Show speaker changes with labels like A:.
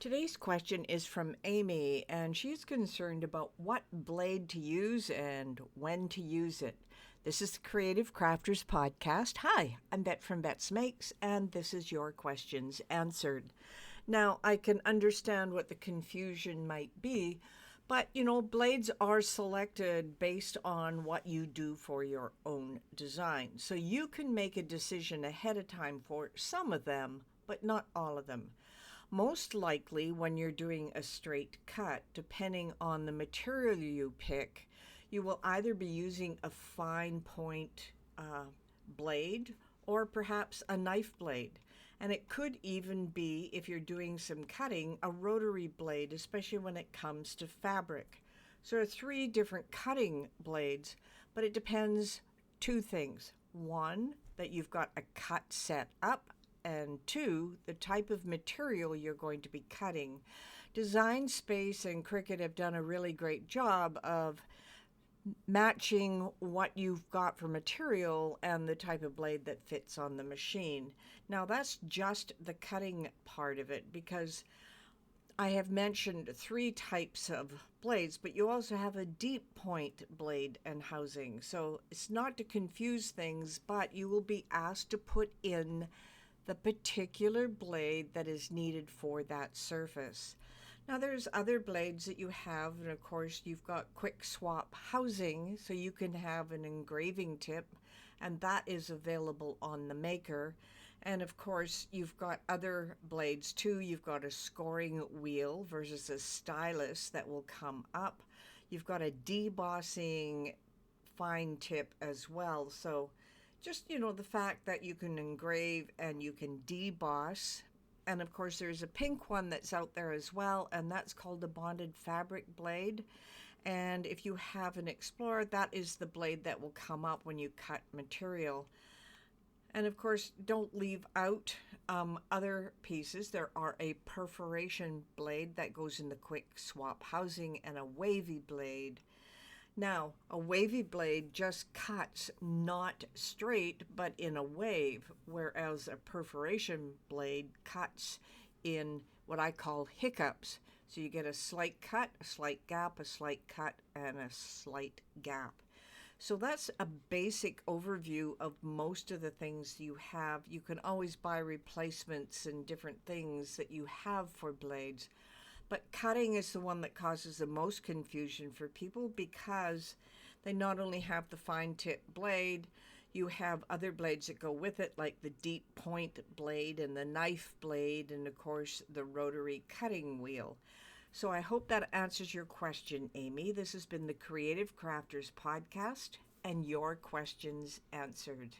A: Today's question is from Amy, and she's concerned about what blade to use and when to use it. This is the Creative Crafters Podcast. Hi, I'm Bette from Bette's Makes, and this is your questions answered. Now, I can understand what the confusion might be, but blades are selected based on what you do for your own design. So you can make a decision ahead of time for some of them, but not all of them. Most likely when you're doing a straight cut, depending on the material you pick, you will either be using a fine point blade or perhaps a knife blade. And it could even be, if you're doing some cutting, a rotary blade, especially when it comes to fabric. So there are three different cutting blades, but it depends two things. One, that you've got a cut set up, and two, the type of material you're going to be cutting. Design Space and Cricut have done a really great job of matching what you've got for material and the type of blade that fits on the machine. Now that's just the cutting part of it, because I have mentioned three types of blades, but you also have a deep point blade and housing. So it's not to confuse things, but you will be asked to put in the particular blade that is needed for that surface. Now there's other blades that you have, and of course you've got quick swap housing, so you can have an engraving tip, and that is available on the maker. And of course you've got other blades too. You've got a scoring wheel versus a stylus that will come up. You've got a debossing fine tip as well. So just, the fact that you can engrave and you can deboss. And of course, there's a pink one that's out there as well, and that's called the bonded fabric blade. And if you have an Explorer, that is the blade that will come up when you cut material. And of course, don't leave out other pieces. There are a perforation blade that goes in the quick swap housing and a wavy blade. Now, a wavy blade just cuts not straight, but in a wave, whereas a perforation blade cuts in what I call hiccups. So you get a slight cut, a slight gap, a slight cut, and a slight gap. So that's a basic overview of most of the things you have. You can always buy replacements and different things that you have for blades. But cutting is the one that causes the most confusion for people, because they not only have the fine tip blade, you have other blades that go with it, like the deep point blade and the knife blade, and of course the rotary cutting wheel. So I hope that answers your question, Amy. This has been the Creative Crafters Podcast, and your questions answered.